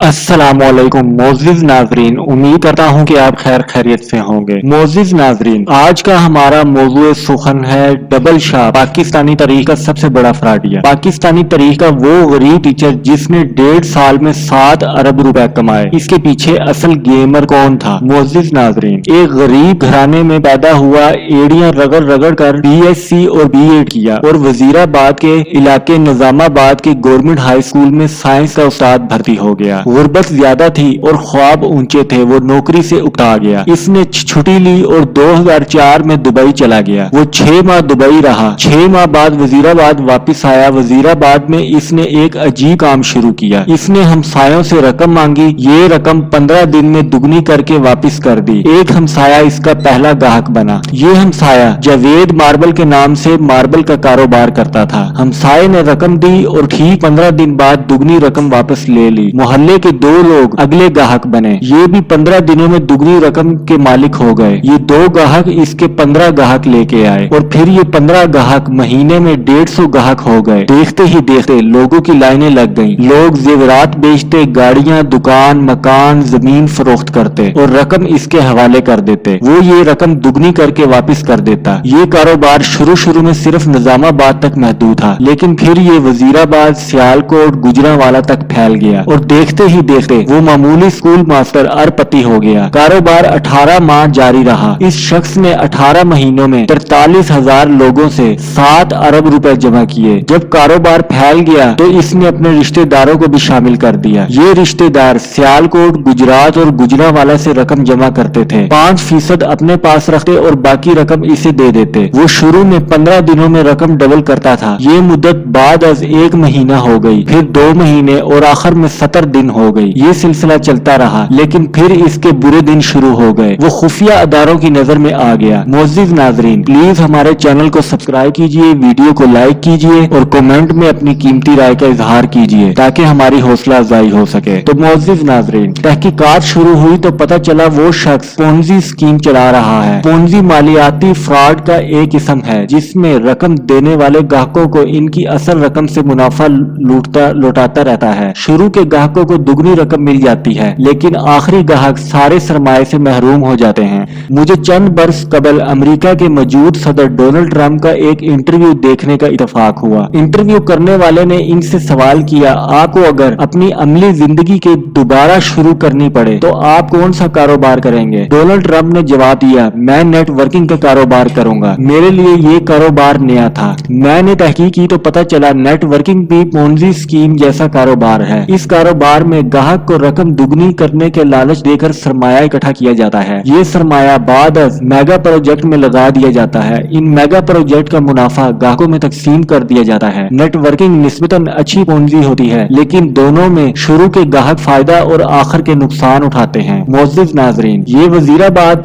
अस्सलाम वालेकुम मोअज़्ज़िज़ नाज़रीन, उम्मीद करता हूँ कि आप खैर खैरियत से होंगे। मोअज़्ज़िज़ नाज़रीन, आज का हमारा मौज़ूए सुखन है डबल शाह, पाकिस्तानी तारीख का सबसे बड़ा फ्रॉडिया। पाकिस्तानी तारीख का वो गरीब टीचर जिसने 1.5 साल में 7 अरब रुपए कमाए। इसके पीछे असल गेमर कौन था? मोअज़्ज़िज़ नाज़रीन, एक गरीब घराने में पैदा हुआ, एड़ियां रगड़ रगड़ कर BSc और B.Ed किया और वजीराबाद के इलाके निजामाबाद के गवर्नमेंट हाई स्कूल में साइंस का उस्ताद भर्ती हो गया। गुर्बत ज्यादा थी और ख्वाब ऊंचे थे, वो नौकरी से उकता गया। इसने छुट्टी ली और 2004 में दुबई चला गया। वो 6 माह दुबई रहा। 6 माह बाद वजीराबाद वापस आया। वजीराबाद में इसने एक अजीब काम शुरू किया। इसने हमसायों से रकम मांगी। ये रकम 15 दिन में दुगनी करके वापस कर दी। एक हमसाया इसका पहला गाहक बना। ये हमसाया जावेद मार्बल के नाम से मार्बल का कारोबार करता था। हमसाये ने रकम दी और ठीक 15 दिन बाद दुगनी रकम वापस ले ली। मोहल्ले के 2 लोग अगले गाहक बने। ये भी 15 दिनों में दुगनी रकम के मालिक हो गए। ये 2 गाहक इसके 15 गाहक लेके आए और फिर ये 15 गाहक महीने में 150 गाहक हो गए। देखते ही देखते लोगों की लाइनें लग गईं। लोग जेवरात बेचते, गाड़ियां, दुकान, मकान, जमीन फरोख्त करते और रकम इसके हवाले कर देते। वो ये रकम दुगनी करके वापस कर देता। ये कारोबार शुरू में सिर्फ निजामाबाद तक महदूद था, लेकिन फिर ये वजीराबाद, सियालकोट, गुजरांवाला तक फैल गया और देखते ही देखते वो मामूली स्कूल मास्टर अरबपति हो गया। कारोबार 18 माह जारी रहा। इस शख्स ने 18 महीनों में 43,000 लोगों से 7 अरब रुपए जमा किए। जब कारोबार फैल गया तो इसने अपने रिश्तेदारों को भी शामिल कर दिया। ये रिश्तेदार सियालकोट, गुजरात और गुजरांवाला से रकम जमा करते थे। 5% अपने पास रखते और बाकी रकम इसे दे देते। वो शुरू में 15 दिनों में रकम डबल करता था। ये मुद्दत बाद अज 1 महीना हो गई, फिर 2 महीने और आखिर में 70 दिन हो गई। ये सिलसिला चलता रहा, लेकिन फिर इसके बुरे दिन शुरू हो गए। वो खुफिया अदारों की नजर में आ गया। मोअज़्ज़िज़ नाज़रीन, प्लीज हमारे चैनल को सब्सक्राइब कीजिए, वीडियो को लाइक कीजिए और कमेंट में अपनी कीमती राय का इजहार कीजिए ताकि हमारी हौसला अफजाई हो सके। तो मोअज़्ज़िज़ नाज़रीन, तहकीकात शुरू हुई तो पता चला वो शख्स पोंजी स्कीम चला रहा है। पोंजी मालियाती फ्रॉड का एक किस्म है जिसमें रकम देने वाले ग्राहकों को इनकी असल रकम से मुनाफा लौटाता रहता है। शुरू के ग्राहकों को दुगनी रकम मिल जाती है, लेकिन आखिरी ग्राहक सारे सरमाए से महरूम हो जाते हैं। मुझे चंद बरस कबल अमेरिका के मौजूद सदर डोनाल्ड ट्रंप का एक इंटरव्यू देखने का इत्तेफाक हुआ। इंटरव्यू करने वाले ने इनसे सवाल किया, आपको अगर अपनी अमली जिंदगी के दोबारा शुरू करनी पड़े तो आप कौन सा कारोबार करेंगे? डोनाल्ड ट्रंप ने जवाब दिया, मैं नेटवर्किंग का कारोबार करूंगा। मेरे लिए ये कारोबार नया था। मैंने तहकीक की तो पता चला नेटवर्किंग भी पोंजी स्कीम जैसा कारोबार है। इस कारोबार में ग्राहक को रकम दुगनी करने के लालच देकर सरमाया इकट्ठा किया जाता है। ये सरमाया बाद मेगा प्रोजेक्ट में लगा दिया जाता है। इन मेगा प्रोजेक्ट का मुनाफा ग्राहकों में तकसीम कर दिया जाता है। नेटवर्किंग निस्बतन अच्छी पूंजी होती है, लेकिन दोनों में शुरू के ग्राहक फायदा और आखिर के नुकसान उठाते हैं। मोअज़्ज़िज़ नाज़रीन, ये वजीराबादी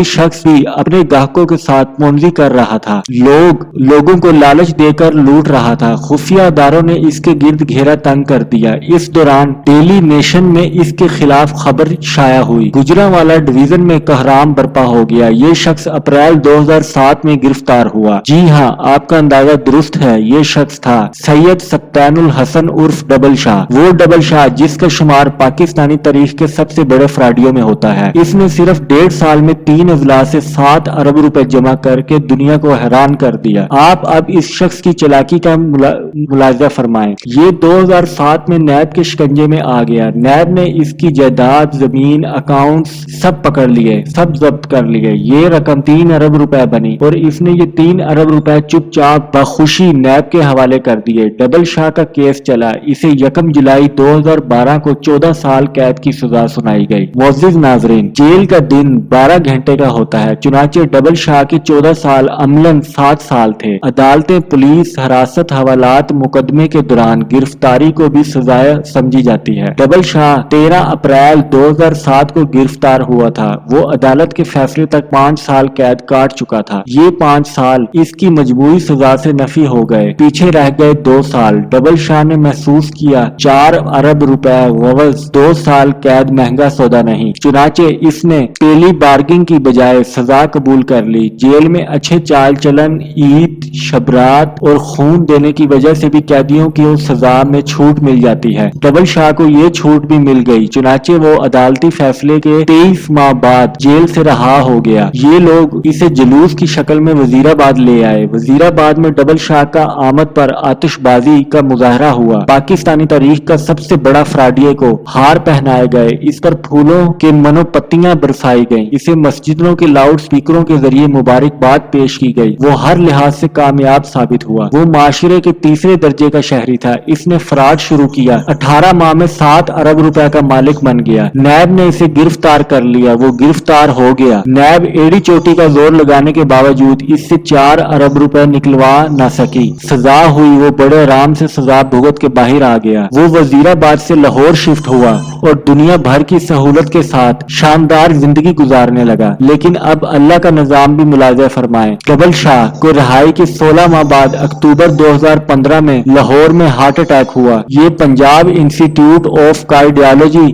शख्स भी अपने ग्राहकों के साथ पूंजी कर रहा था। लोगों को लालच देकर लूट रहा था। खुफिया अदारों ने इसके गिर्द घेरा तंग कर दिया। इस दौरान डेली नेशन में इसके खिलाफ खबर शाया हुई। गुजरांवाला डिवीजन में कहराम बर्पा हो गया। ये शख्स अप्रैल 2007 में गिरफ्तार हुआ। जी हाँ, आपका अंदाजा दुरुस्त है, ये शख्स था सैयद सत्तानुल हसन उर्फ डबल शाह। वो डबल शाह जिसका शुमार पाकिस्तानी तारीख के सबसे बड़े फ्रॉडियों में होता है। इसने सिर्फ 1.5 साल में 3 अजलास से 7 अरब रुपए जमा करके दुनिया को हैरान कर दिया। आप अब इस शख्स की चालाकी का मुलाजा फरमाएं। ये 2007 में नैब के शिकंजे में आ गया। नैब ने इसकी जायदाद, जमीन, अकाउंट्स सब पकड़ लिए, सब जब्त कर लिए। ये रकम 3 अरब रुपए बनी और इसने ये 3 अरब रुपए चुपचाप बखुशी नैब के हवाले कर दिए। डबल शाह का केस चला। इसे 1 जुलाई 2012 को 14 साल कैद की सजा सुनाई गई। मोअज़्ज़िज़ नाज़रीन, जेल का दिन 12 घंटे का होता है, चुनाचे डबल शाह के 14 साल अमलन 7 साल थे। अदालतें, पुलिस, हिरासत, हवालात मुकदमे के दौरान गिरफ्तारी को भी सजा समझी जाती है। डबल शाह 13 अप्रैल 2007 को गिरफ्तार हुआ था। वो अदालत के फैसले तक 5 साल कैद काट चुका था। ये 5 साल इसकी मजबूरी सजा से नफी हो गए, पीछे रह गए 2 साल। डबल शाह ने महसूस किया 4 अरब रुपए गवज 2 साल कैद महंगा सौदा नहीं। चुनाचे इसने टेली बार्गिंग की बजाय सजा कबूल कर ली। जेल में अच्छे चाल चलन, ईद, शबरात और खून देने की वजह से भी कैदियों की सजा में छूट मिल जाती है। डबल शाह को ये छूट भी मिल गई, चुनाचे वो अदालती फैसले के 23 माह बाद जेल से रहा हो गया। ये लोग इसे जुलूस की शक्ल में वजीराबाद ले आए। वजीराबाद में डबल शाह का आमद पर आतिशबाजी का मुजाहरा हुआ। पाकिस्तानी तारीख का सबसे बड़ा फ्राडिये को हार पहनाए गए, इस पर फूलों के मनोपत्तियां बरसाई गईं, इसे मस्जिदों के लाउड स्पीकरों के जरिए मुबारकबाद पेश की गई। वो हर लिहाज से कामयाब साबित हुआ। वो माशरे के तीसरे दर्जे का शहरी था। इसने फ्रॉड शुरू किया, 18 माह में 7 अरब रुपए का मालिक बन गया। नैब ने इसे गिरफ्तार कर लिया, वो गिरफ्तार हो गया। नैब एड़ी चोटी का जोर लगाने के बावजूद इससे 4 अरब रुपए निकलवा न सकी। सजा हुई, वो बड़े आराम से सजा भुगत के बाहर आ गया। वो वजीराबाद से लाहौर शिफ्ट हुआ और दुनिया भर की सहूलत के साथ शानदार जिंदगी गुजारने लगा। लेकिन अब अल्लाह का निजाम भी मुलाजा फरमाए। डबल शाह को रिहाई के 16 माह बाद अक्टूबर 2015 में लाहौर में हार्ट अटैक हुआ। ये पंजाब इंस्टीट्यूट ऑफ कार्डियोलॉजी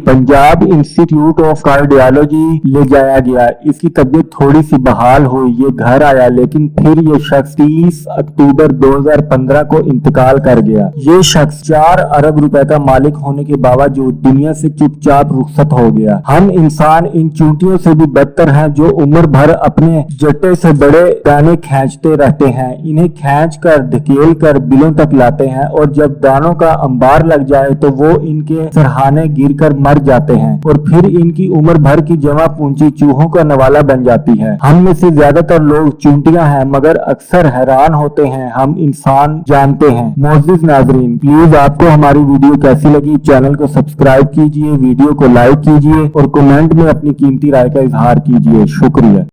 ले जाया गया। इसकी तबीयत थोड़ी सी बहाल हुई, ये घर आया, लेकिन फिर ये शख्स 30 अक्टूबर 2015 को इंतकाल कर गया। ये शख्स 4 अरब रुपए का मालिक होने के बावजूद दुनिया से चुपचाप रुखसत हो गया। हम इंसान इन चूंटियों से भी बदतर हैं जो उम्र भर अपने जट्टे से बड़े दाने खींचते रहते हैं। इन्हें खींच कर धकेल कर बिलों तक लाते हैं और जब दानों का अंबार लग जाए तो वो इनके सरहाने गिर कर मर जाते हैं और फिर इनकी उम्र भर की जमा पूंजी चूहों का नवाला बन जाती है। हम में से ज्यादातर लोग चूंटियां हैं, मगर अक्सर हैरान होते हैं हम इंसान जानते हैं। मोअज़्ज़िज़ नाज़रीन, प्लीज आपको हमारी वीडियो कैसी लगी, चैनल को सब्सक्राइब कीजिए, वीडियो को लाइक कीजिए और कमेंट में अपनी कीमती राय का इजहार कीजिए। शुक्रिया।